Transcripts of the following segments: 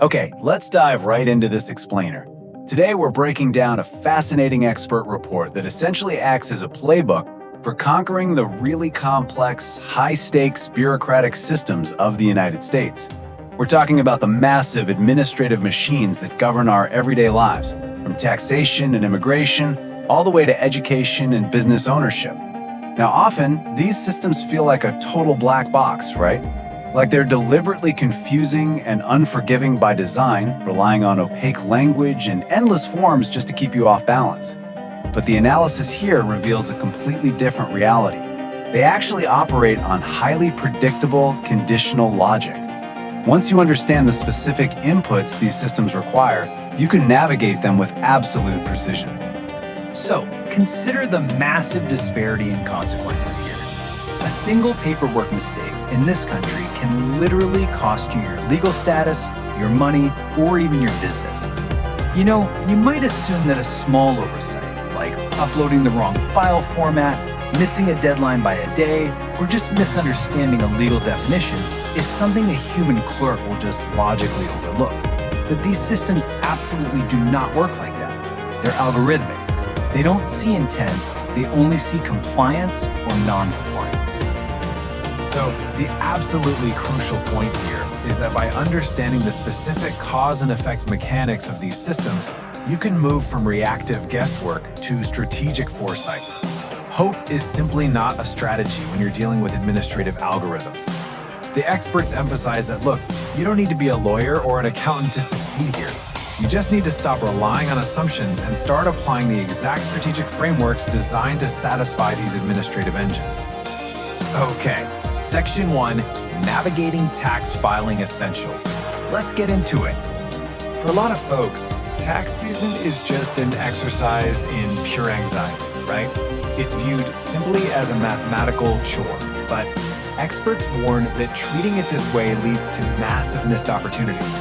Okay, let's dive right into this explainer. Today we're breaking down a fascinating expert report that essentially acts as a playbook for conquering the really complex, high-stakes bureaucratic systems of the United States. We're talking about the massive administrative machines that govern our everyday lives, from taxation and immigration, all the way to education and business ownership. Now, often, these systems feel like a total black box, right? Like they're deliberately confusing and unforgiving by design, relying on opaque language and endless forms just to keep you off balance. But the analysis here reveals a completely different reality. They actually operate on highly predictable, conditional logic. Once you understand the specific inputs these systems require, you can navigate them with absolute precision. So, consider the massive disparity in consequences here. A single paperwork mistake in this country can literally cost you your legal status, your money, or even your business. You know, you might assume that a small oversight, like uploading the wrong file format, missing a deadline by a day, or just misunderstanding a legal definition, is something a human clerk will just logically overlook. But these systems absolutely do not work like that. They're algorithmic. They don't see intent, they only see compliance or non-compliance. So, the absolutely crucial point here is that by understanding the specific cause and effect mechanics of these systems, you can move from reactive guesswork to strategic foresight. Hope is simply not a strategy when you're dealing with administrative algorithms. The experts emphasize that, look, you don't need to be a lawyer or an accountant to succeed here. You just need to stop relying on assumptions and start applying the exact strategic frameworks designed to satisfy these administrative engines. Okay, Section 1, Navigating Tax Filing Essentials. Let's get into it. For a lot of folks, tax season is just an exercise in pure anxiety, right? It's viewed simply as a mathematical chore, but experts warn that treating it this way leads to massive missed opportunities.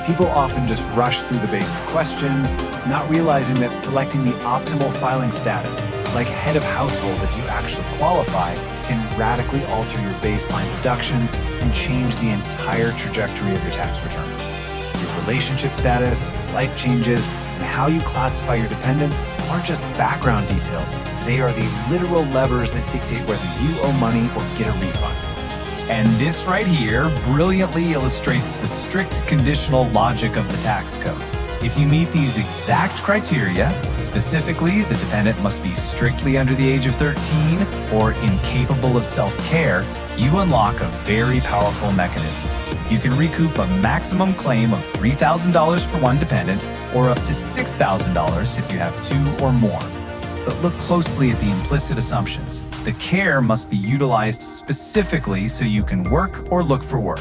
People often just rush through the basic questions, not realizing that selecting the optimal filing status, like head of household if you actually qualify, can radically alter your baseline deductions and change the entire trajectory of your tax return. Your relationship status, life changes, and how you classify your dependents aren't just background details. They are the literal levers that dictate whether you owe money or get a refund. And this right here brilliantly illustrates the strict conditional logic of the tax code. If you meet these exact criteria, specifically the dependent must be strictly under the age of 13 or incapable of self-care, you unlock a very powerful mechanism. You can recoup a maximum claim of $3,000 for one dependent or up to $6,000 if you have two or more. But look closely at the implicit assumptions. The care must be utilized specifically so you can work or look for work.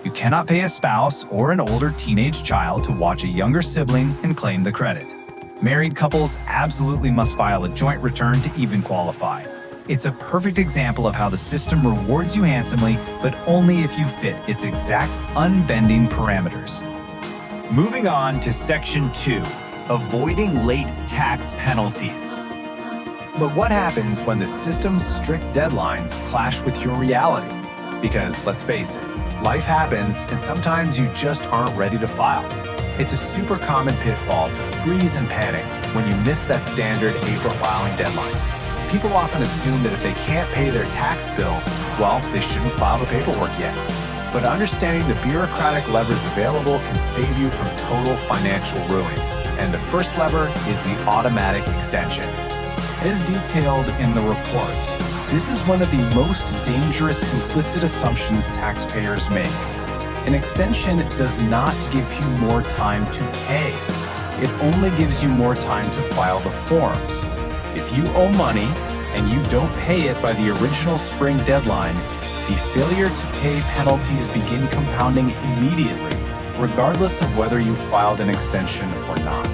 You cannot pay a spouse or an older teenage child to watch a younger sibling and claim the credit. Married couples absolutely must file a joint return to even qualify. It's a perfect example of how the system rewards you handsomely, but only if you fit its exact unbending parameters. Moving on to Section 2, Avoiding Late Tax Penalties. But what happens when the system's strict deadlines clash with your reality? Because let's face it, life happens and sometimes you just aren't ready to file. It's a super common pitfall to freeze and panic when you miss that standard April filing deadline. People often assume that if they can't pay their tax bill, well, they shouldn't file the paperwork yet. But understanding the bureaucratic levers available can save you from total financial ruin. And the first lever is the automatic extension. As detailed in the report, this is one of the most dangerous implicit assumptions taxpayers make. An extension does not give you more time to pay. It only gives you more time to file the forms. If you owe money and you don't pay it by the original spring deadline, the failure to pay penalties begin compounding immediately, regardless of whether you filed an extension or not.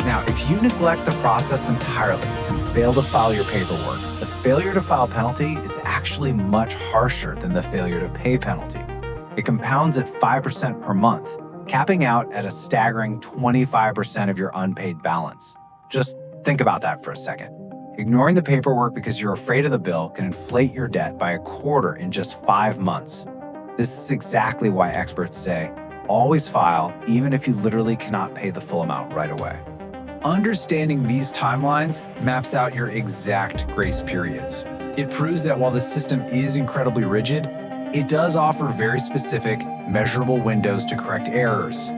Now, if you neglect the process entirely and fail to file your paperwork, the failure to file penalty is actually much harsher than the failure to pay penalty. It compounds at 5% per month, capping out at a staggering 25% of your unpaid balance. Just think about that for a second. Ignoring the paperwork because you're afraid of the bill can inflate your debt by a quarter in just 5 months. This is exactly why experts say, always file, even if you literally cannot pay the full amount right away. Understanding these timelines maps out your exact grace periods. It proves that while the system is incredibly rigid, it does offer very specific, measurable windows to correct errors.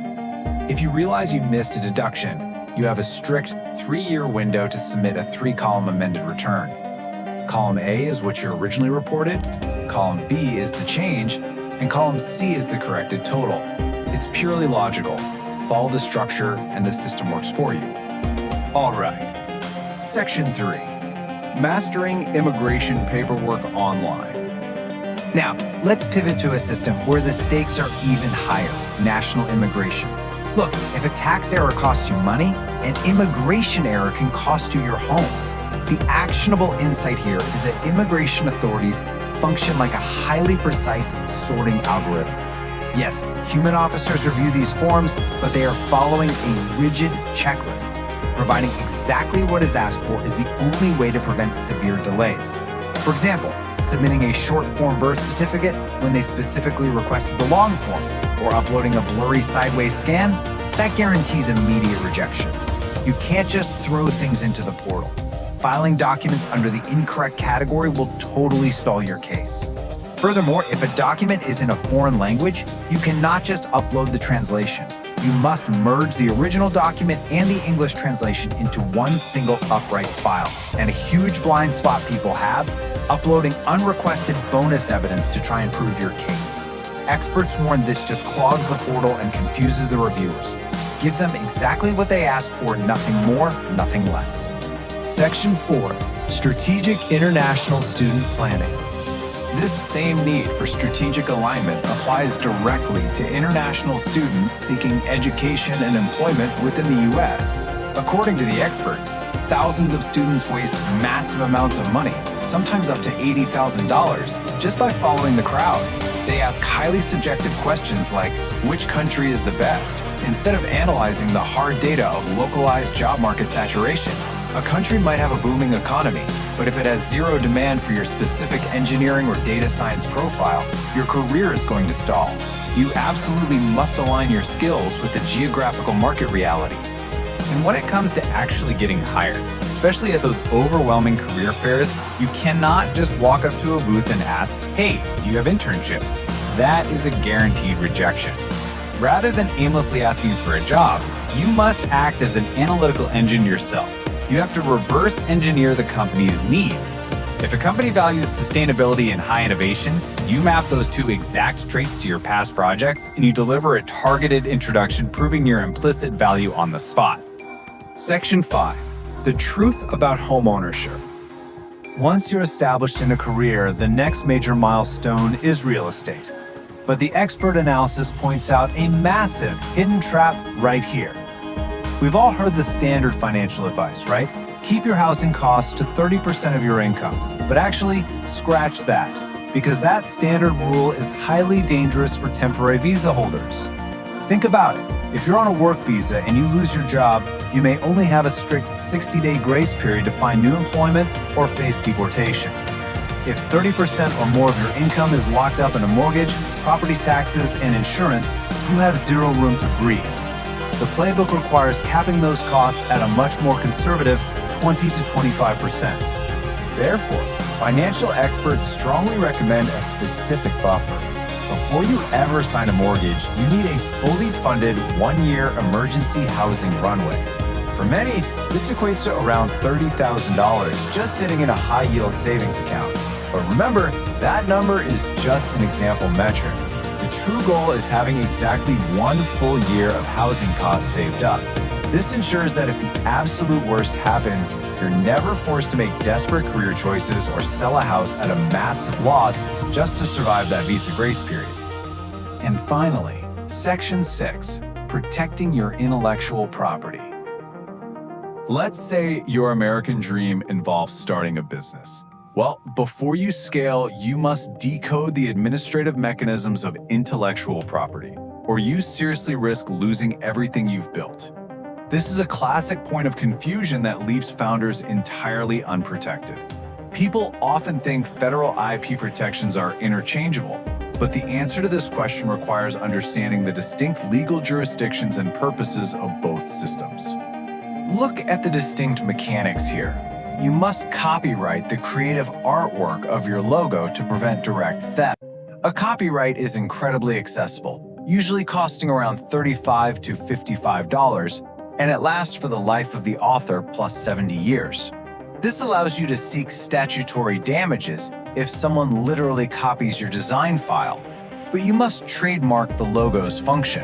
If you realize you missed a deduction, you have a strict 3-year window to submit a 3-column amended return. Column A is what you originally reported, column B is the change, and column C is the corrected total. It's purely logical. Follow the structure and the system works for you. All right. Section 3. Mastering immigration paperwork online. Now, let's pivot to a system where the stakes are even higher, national immigration. Look, if a tax error costs you money, an immigration error can cost you your home. The actionable insight here is that immigration authorities function like a highly precise sorting algorithm. Yes, human officers review these forms, but they are following a rigid checklist. Providing exactly what is asked for is the only way to prevent severe delays. For example, submitting a short form birth certificate when they specifically requested the long form, or uploading a blurry sideways scan, that guarantees immediate rejection. You can't just throw things into the portal. Filing documents under the incorrect category will totally stall your case. Furthermore, if a document is in a foreign language, you cannot just upload the translation. You must merge the original document and the English translation into one single upright file. And a huge blind spot people have, uploading unrequested bonus evidence to try and prove your case. Experts warn this just clogs the portal and confuses the reviewers. Give them exactly what they ask for, nothing more, nothing less. Section 4. Strategic International Student Planning. This same need for strategic alignment applies directly to international students seeking education and employment within the U.S. According to the experts, thousands of students waste massive amounts of money, sometimes up to $80,000, just by following the crowd. They ask highly subjective questions like, which country is the best, instead of analyzing the hard data of localized job market saturation. A country might have a booming economy, but if it has zero demand for your specific engineering or data science profile, your career is going to stall. You absolutely must align your skills with the geographical market reality. And when it comes to actually getting hired, especially at those overwhelming career fairs, you cannot just walk up to a booth and ask, hey, do you have internships? That is a guaranteed rejection. Rather than aimlessly asking for a job, you must act as an analytical engine yourself. You have to reverse engineer the company's needs. If a company values sustainability and high innovation, you map those two exact traits to your past projects and you deliver a targeted introduction proving your implicit value on the spot. Section 5. The truth about home ownership. Once you're established in a career, the next major milestone is real estate. But the expert analysis points out a massive hidden trap right here. We've all heard the standard financial advice, right? Keep your housing costs to 30% of your income. But actually, scratch that, because that standard rule is highly dangerous for temporary visa holders. Think about it. If you're on a work visa and you lose your job, you may only have a strict 60-day grace period to find new employment or face deportation. If 30% or more of your income is locked up in a mortgage, property taxes, and insurance, you have zero room to breathe. The playbook requires capping those costs at a much more conservative 20 to 25%. Therefore, financial experts strongly recommend a specific buffer. Before you ever sign a mortgage, you need a fully funded 1-year emergency housing runway. For many, this equates to around $30,000 just sitting in a high-yield savings account. But remember, that number is just an example metric. The true goal is having exactly 1 full year of housing costs saved up. This ensures that if the absolute worst happens, you're never forced to make desperate career choices or sell a house at a massive loss just to survive that visa grace period. And finally, Section 6, protecting your intellectual property. Let's say your American dream involves starting a business. Well, before you scale, you must decode the administrative mechanisms of intellectual property, or you seriously risk losing everything you've built. This is a classic point of confusion that leaves founders entirely unprotected. People often think federal IP protections are interchangeable, But the answer to this question requires understanding the distinct legal jurisdictions and purposes of both systems. Look at the distinct mechanics here. You must copyright the creative artwork of your logo to prevent direct theft. A copyright is incredibly accessible, usually costing around $35 to $55, and it lasts for the life of the author plus 70 years. This allows you to seek statutory damages if someone literally copies your design file, but you must trademark the logo's function.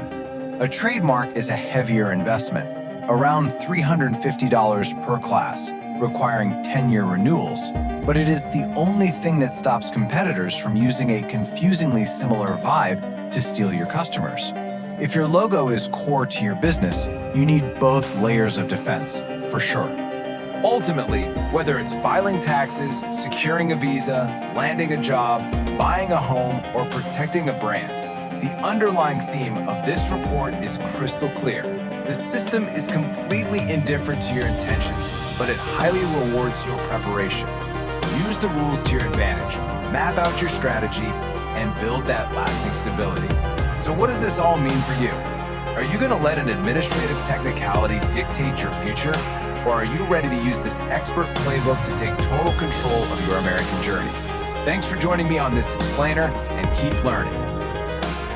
A trademark is a heavier investment, around $350 per class, requiring 10-year renewals, but it is the only thing that stops competitors from using a confusingly similar vibe to steal your customers. If your logo is core to your business, you need both layers of defense, for sure. Ultimately, whether it's filing taxes, securing a visa, landing a job, buying a home, or protecting a brand, the underlying theme of this report is crystal clear. The system is completely indifferent to your intentions, but it highly rewards your preparation. Use the rules to your advantage, map out your strategy, and build that lasting stability. So what does this all mean for you? Are you going to let an administrative technicality dictate your future? Or are you ready to use this expert playbook to take total control of your American journey? Thanks for joining me on this explainer, and keep learning.